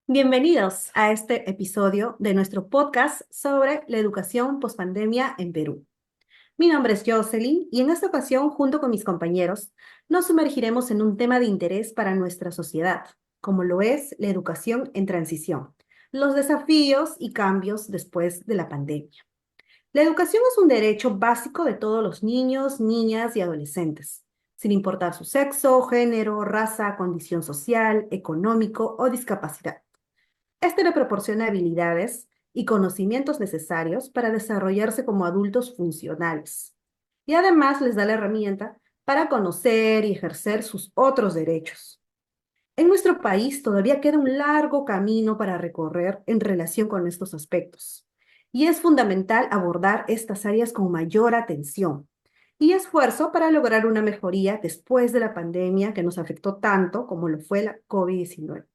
Bienvenidos a este episodio de nuestro podcast sobre la educación pospandemia en Perú. Mi nombre es Jocelyn y en esta ocasión, junto con mis compañeros, nos sumergiremos en un tema de interés para nuestra sociedad, como lo es la educación en transición, los desafíos y cambios después de la pandemia. La educación es un derecho básico de todos los niños, niñas y adolescentes, sin importar su sexo, género, raza, condición social, económico o discapacidad. Este le proporciona habilidades y conocimientos necesarios para desarrollarse como adultos funcionales. Y además les da la herramienta para conocer y ejercer sus otros derechos. En nuestro país todavía queda un largo camino para recorrer en relación con estos aspectos. Y es fundamental abordar estas áreas con mayor atención y esfuerzo para lograr una mejoría después de la pandemia que nos afectó tanto como lo fue la COVID-19.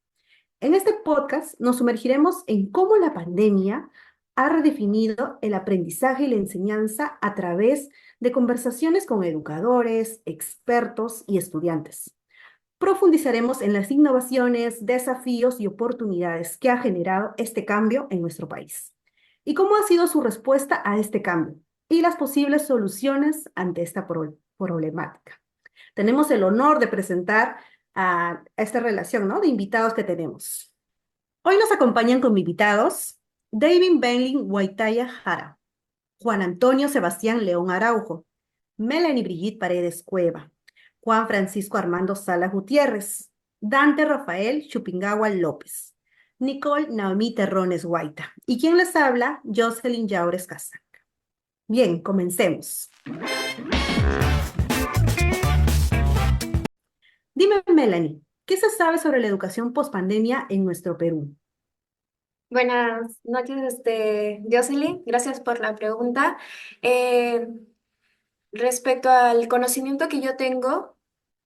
En este podcast nos sumergiremos en cómo la pandemia ha redefinido el aprendizaje y la enseñanza a través de conversaciones con educadores, expertos y estudiantes. Profundizaremos en las innovaciones, desafíos y oportunidades que ha generado este cambio en nuestro país y cómo ha sido su respuesta a este cambio y las posibles soluciones ante esta problemática. Tenemos el honor de presentar a esta relación, ¿no? De invitados que tenemos. Hoy nos acompañan como invitados David Benlin Guaitaya Jara, Juan Antonio Sebastián León Araujo, Melanie Brigitte Paredes Cueva, Juan Francisco Armando Sala Gutiérrez, Dante Rafael Chupingawa López, Nicole Naomi Terrones Guaita y quien les habla, Jocelyn Yaures Casaca. Bien, comencemos. Dime, Melanie, ¿qué se sabe sobre la educación pospandemia en nuestro Perú? Buenas noches, Jocelyn. Gracias por la pregunta. Eh, Respecto al conocimiento que yo tengo,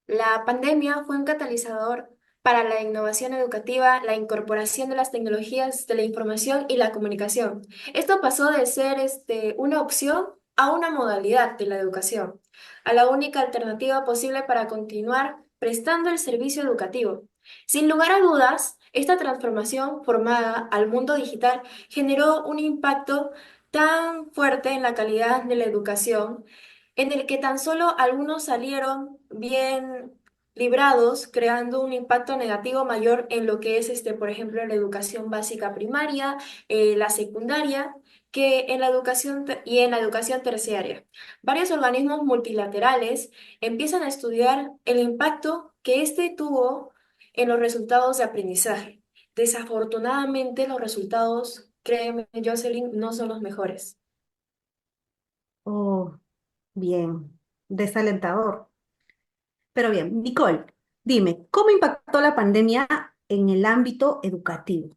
la pandemia fue un catalizador para la innovación educativa, la incorporación de las tecnologías de la información y la comunicación. Esto pasó de ser una opción a una modalidad de la educación, a la única alternativa posible para continuar prestando el servicio educativo. Sin lugar a dudas, esta transformación formada al mundo digital generó un impacto tan fuerte en la calidad de la educación, en el que tan solo algunos salieron bien librados, creando un impacto negativo mayor en lo que es, por ejemplo, la educación básica primaria, la secundaria, que en la y en la educación terciaria. Varios organismos multilaterales empiezan a estudiar el impacto que este tuvo en los resultados de aprendizaje. Desafortunadamente, los resultados, créeme, Jocelyn, no son los mejores. Oh, bien, desalentador. Pero bien, Nicole, dime, ¿cómo impactó la pandemia en el ámbito educativo?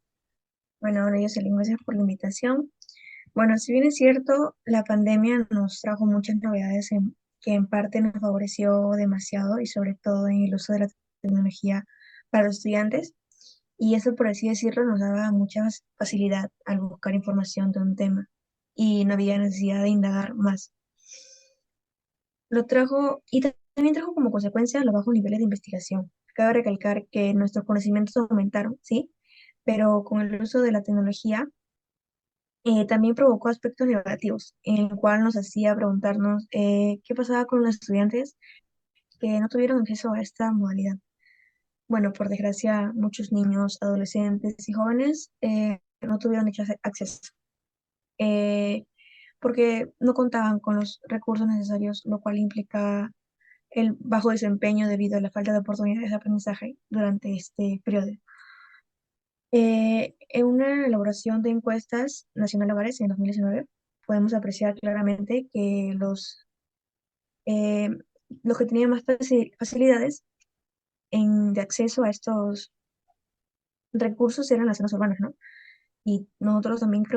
Bueno, hola Jocelyn, gracias por la invitación. Bueno, si bien es cierto, la pandemia nos trajo muchas novedades que en parte nos favoreció demasiado y sobre todo en el uso de la tecnología para los estudiantes. Y eso, por así decirlo, nos daba mucha facilidad al buscar información de un tema y no había necesidad de indagar más. También trajo como consecuencia los bajos niveles de investigación. Cabe recalcar que nuestros conocimientos aumentaron, ¿sí? Pero con el uso de la tecnología también provocó aspectos negativos, en el cual nos hacía preguntarnos qué pasaba con los estudiantes que no tuvieron acceso a esta modalidad. Bueno, por desgracia, muchos niños, adolescentes y jóvenes no tuvieron dicho acceso, eh, porque no contaban con los recursos necesarios, lo cual implica el bajo desempeño debido a la falta de oportunidades de aprendizaje durante este periodo. En una elaboración de encuestas nacional hogares en 2019, podemos apreciar claramente que eh, los que tenían más facilidades de acceso a estos recursos eran las zonas urbanas, ¿no? Y nosotros también nos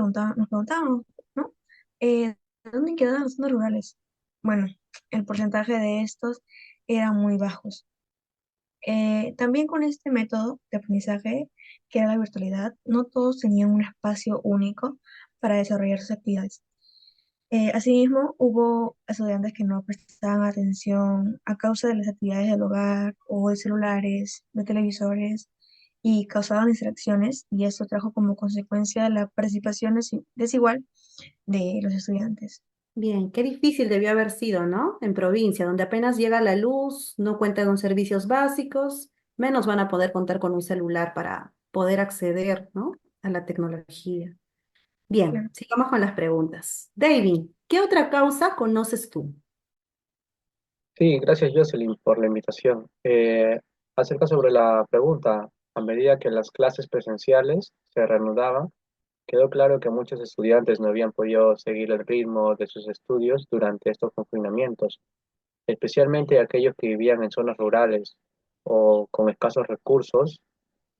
preguntábamos, ¿no? ¿Dónde quedaban las zonas rurales? Bueno, el porcentaje de estos eran muy bajos. También con este método de aprendizaje, que era la virtualidad, no todos tenían un espacio único para desarrollar sus actividades. Asimismo, hubo estudiantes que no prestaban atención a causa de las actividades del hogar o de celulares, de televisores, y causaban distracciones y esto trajo como consecuencia la participación desigual de los estudiantes. Bien, qué difícil debió haber sido, ¿no? En provincia, donde apenas llega la luz, no cuentan con servicios básicos, menos van a poder contar con un celular para poder acceder, ¿no? A la tecnología. Bien, Claro. sigamos con las preguntas. David, ¿qué otra causa conoces tú? Sí, gracias Jocelyn por la invitación. Acerca sobre la pregunta, a medida que las clases presenciales se reanudaban, quedó claro que muchos estudiantes no habían podido seguir el ritmo de sus estudios durante estos confinamientos, especialmente aquellos que vivían en zonas rurales o con escasos recursos,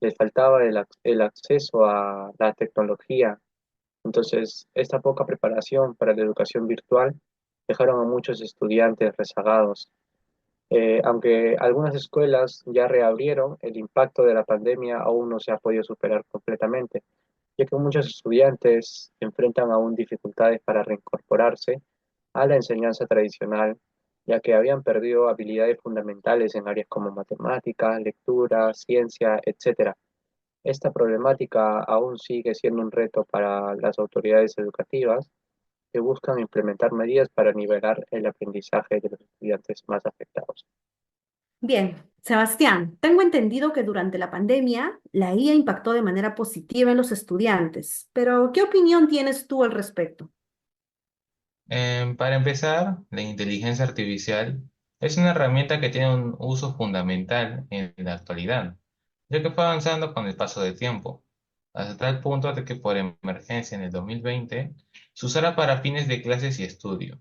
les faltaba el acceso a la tecnología. Entonces, esta poca preparación para la educación virtual dejaron a muchos estudiantes rezagados. Aunque algunas escuelas ya reabrieron, el impacto de la pandemia aún no se ha podido superar completamente, ya que muchos estudiantes enfrentan aún dificultades para reincorporarse a la enseñanza tradicional, ya que habían perdido habilidades fundamentales en áreas como matemáticas, lectura, ciencia, etcétera. Esta problemática aún sigue siendo un reto para las autoridades educativas que buscan implementar medidas para nivelar el aprendizaje de los estudiantes más afectados. Bien, Sebastián, tengo entendido que durante la pandemia la IA impactó de manera positiva en los estudiantes, pero ¿qué opinión tienes tú al respecto? Para empezar, la inteligencia artificial es una herramienta que tiene un uso fundamental en la actualidad, ya que fue avanzando con el paso del tiempo, hasta tal punto de que por emergencia en el 2020 se usara para fines de clases y estudio.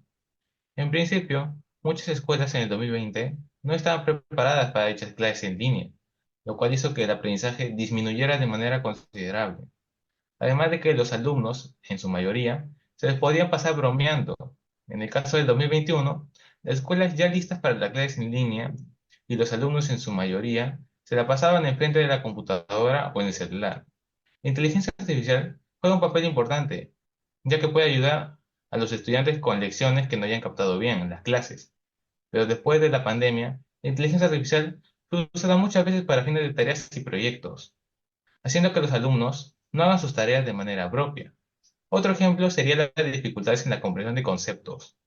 En principio, muchas escuelas en el 2020 no estaban preparadas para dichas clases en línea, lo cual hizo que el aprendizaje disminuyera de manera considerable. Además de que los alumnos, en su mayoría, se les podían pasar bromeando. En el caso del 2021, las escuelas ya listas para las clases en línea y los alumnos, en su mayoría, se la pasaban enfrente de la computadora o en el celular. La inteligencia artificial juega un papel importante, ya que puede ayudar a los estudiantes con lecciones que no hayan captado bien en las clases. Pero después de la pandemia, la inteligencia artificial fue usada muchas veces para fines de tareas y proyectos, haciendo que los alumnos no hagan sus tareas de manera propia. Otro ejemplo sería la de dificultades en la comprensión de conceptos,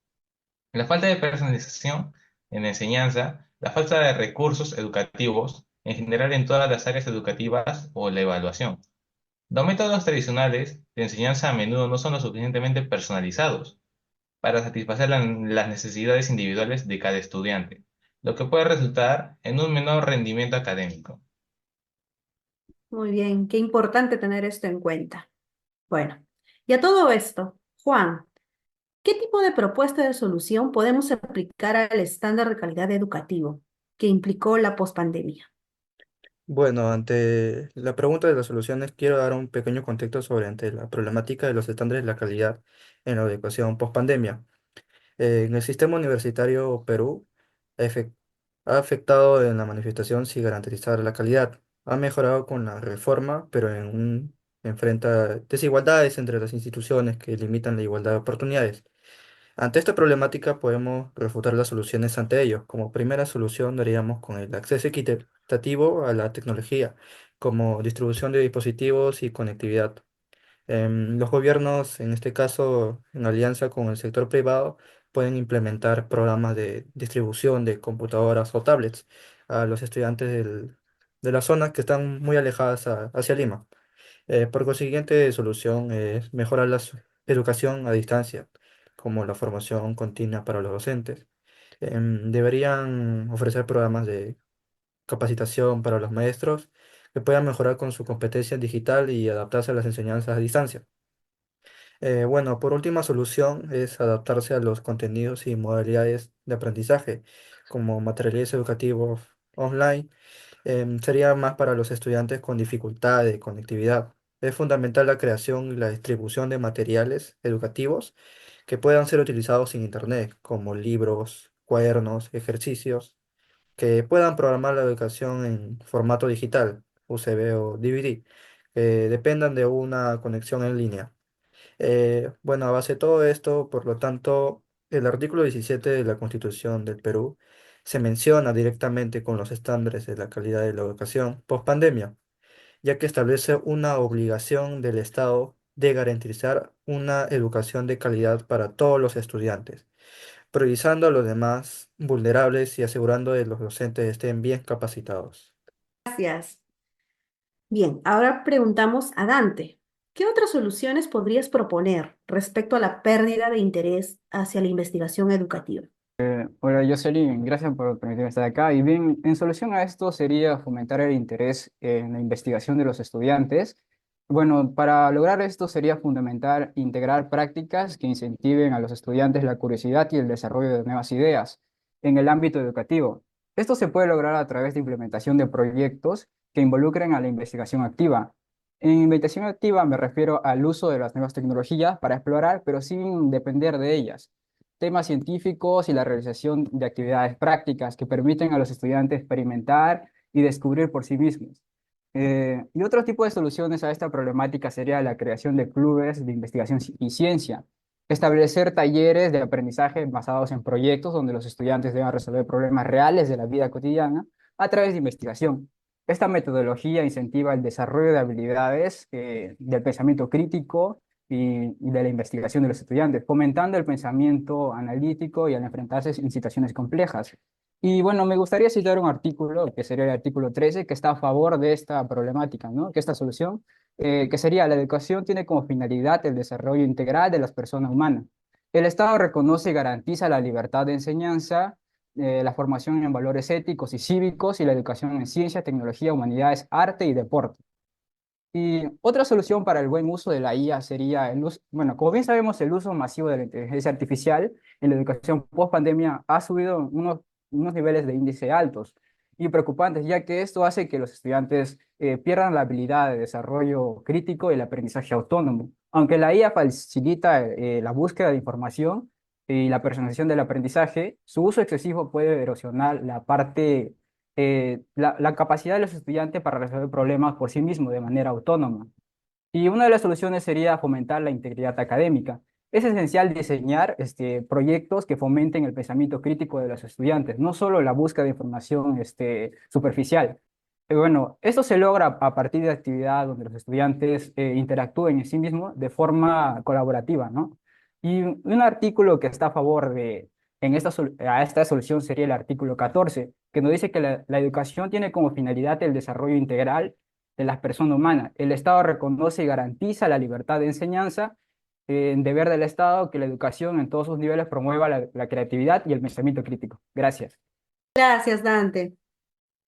la falta de personalización en la enseñanza, la falta de recursos educativos en general en todas las áreas educativas o la evaluación. Los métodos tradicionales de enseñanza a menudo no son lo suficientemente personalizados para satisfacer las necesidades individuales de cada estudiante, lo que puede resultar en un menor rendimiento académico. Muy bien, qué importante tener esto en cuenta. Bueno, y a todo esto, Juan, ¿qué tipo de propuesta de solución podemos aplicar al estándar de calidad educativo que implicó la pospandemia? Bueno, ante la pregunta de las soluciones, quiero dar un pequeño contexto sobre ante la problemática de los estándares de la calidad en la educación post-pandemia. En el sistema universitario Perú efe- ha afectado en la manifestación sin garantizar la calidad. Ha mejorado con la reforma, pero enfrenta desigualdades entre las instituciones que limitan la igualdad de oportunidades. Ante esta problemática podemos refutar las soluciones ante ello. Como primera solución daríamos con el acceso equitativo a la tecnología, como distribución de dispositivos y conectividad. Los gobiernos, en este caso, en alianza con el sector privado, pueden implementar programas de distribución de computadoras o tablets a los estudiantes de las zonas que están muy alejadas hacia Lima. Por consiguiente, solución es mejorar la educación a distancia, como la formación continua para los docentes. Deberían ofrecer programas de capacitación para los maestros que puedan mejorar con su competencia digital y adaptarse a las enseñanzas a distancia. Bueno, por última solución es adaptarse a los contenidos y modalidades de aprendizaje, como materiales educativos online. Sería más para los estudiantes con dificultad de conectividad. Es fundamental la creación y la distribución de materiales educativos que puedan ser utilizados en Internet, como libros, cuadernos, ejercicios, que puedan programar la educación en formato digital, USB o DVD, que dependan de una conexión en línea. Bueno, a base de todo esto, por lo tanto, el artículo 17 de la Constitución del Perú se menciona directamente con los estándares de la calidad de la educación post pandemia. ya que establece una obligación del Estado de garantizar una educación de calidad para todos los estudiantes, priorizando a los demás vulnerables y asegurando que los docentes estén bien capacitados. Gracias. Bien, ahora preguntamos a Dante. ¿Qué otras soluciones podrías proponer respecto a la pérdida de interés hacia la investigación educativa? Hola Jocelyn, gracias por permitirme estar acá. Y bien, en solución a esto sería fomentar el interés en la investigación de los estudiantes. Bueno, para lograr esto sería fundamental integrar prácticas que incentiven a los estudiantes la curiosidad y el desarrollo de nuevas ideas en el ámbito educativo. Esto se puede lograr a través de implementación de proyectos que involucren a la investigación activa. En investigación activa me refiero al uso de las nuevas tecnologías para explorar, pero sin depender de ellas, temas científicos y la realización de actividades prácticas que permiten a los estudiantes experimentar y descubrir por sí mismos. Y otro tipo de soluciones a esta problemática sería la creación de clubes de investigación y ciencia, establecer talleres de aprendizaje basados en proyectos donde los estudiantes deban resolver problemas reales de la vida cotidiana a través de investigación. Esta metodología incentiva el desarrollo de habilidades del pensamiento crítico y de la investigación de los estudiantes, fomentando el pensamiento analítico y al enfrentarse en situaciones complejas. Y bueno, me gustaría citar un artículo, que sería el artículo 13, que está a favor de esta problemática, ¿no? Que esta solución, que sería: la educación tiene como finalidad el desarrollo integral de las personas humanas. El Estado reconoce y garantiza la libertad de enseñanza, la formación en valores éticos y cívicos y la educación en ciencia, tecnología, humanidades, arte y deporte. Y otra solución para el buen uso de la IA sería el uso, bueno, como bien sabemos, el uso masivo de la inteligencia artificial en la educación post pandemia ha subido unos niveles de índice altos y preocupantes, ya que esto hace que los estudiantes pierdan la habilidad de desarrollo crítico y el aprendizaje autónomo. Aunque la IA facilita la búsqueda de información y la personalización del aprendizaje, su uso excesivo puede erosionar la capacidad de los estudiantes para resolver problemas por sí mismos de manera autónoma. Y una de las soluciones sería fomentar la integridad académica. Es esencial diseñar proyectos que fomenten el pensamiento crítico de los estudiantes, no solo la búsqueda de información superficial. Bueno, esto se logra a partir de actividades donde los estudiantes interactúen en sí mismos de forma colaborativa, ¿no? Y un artículo que está a favor a esta solución sería el artículo 14, que nos dice que la educación tiene como finalidad el desarrollo integral de las personas humanas. El Estado reconoce y garantiza la libertad de enseñanza, deber del Estado que la educación en todos sus niveles promueva la creatividad y el pensamiento crítico. Gracias. Gracias, Dante.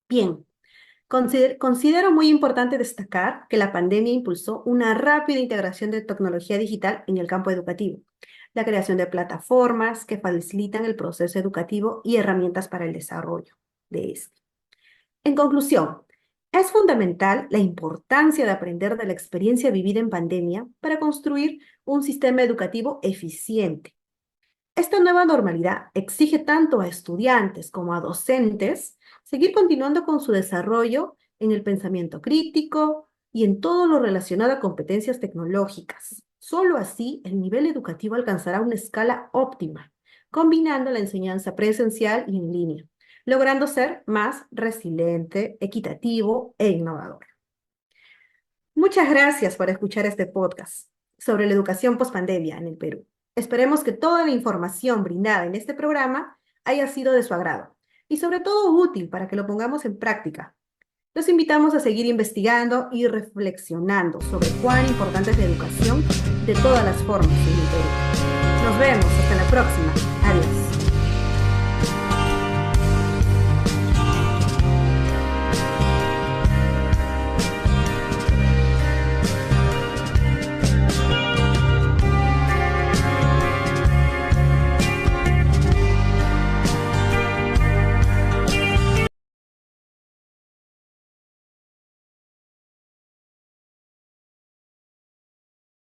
Bien, considero muy importante destacar que la pandemia impulsó una rápida integración de tecnología digital en el campo educativo, la creación de plataformas que facilitan el proceso educativo y herramientas para el desarrollo de este. En conclusión, es fundamental la importancia de aprender de la experiencia vivida en pandemia para construir un sistema educativo eficiente. Esta nueva normalidad exige tanto a estudiantes como a docentes seguir continuando con su desarrollo en el pensamiento crítico y en todo lo relacionado a competencias tecnológicas. Solo así el nivel educativo alcanzará una escala óptima, combinando la enseñanza presencial y en línea, logrando ser más resiliente, equitativo e innovador. Muchas gracias por escuchar este podcast sobre la educación pospandemia en el Perú. Esperemos que toda la información brindada en este programa haya sido de su agrado y sobre todo útil para que lo pongamos en práctica. Los invitamos a seguir investigando y reflexionando sobre cuán importante es la educación de todas las formas en el Perú. Nos vemos, hasta la próxima.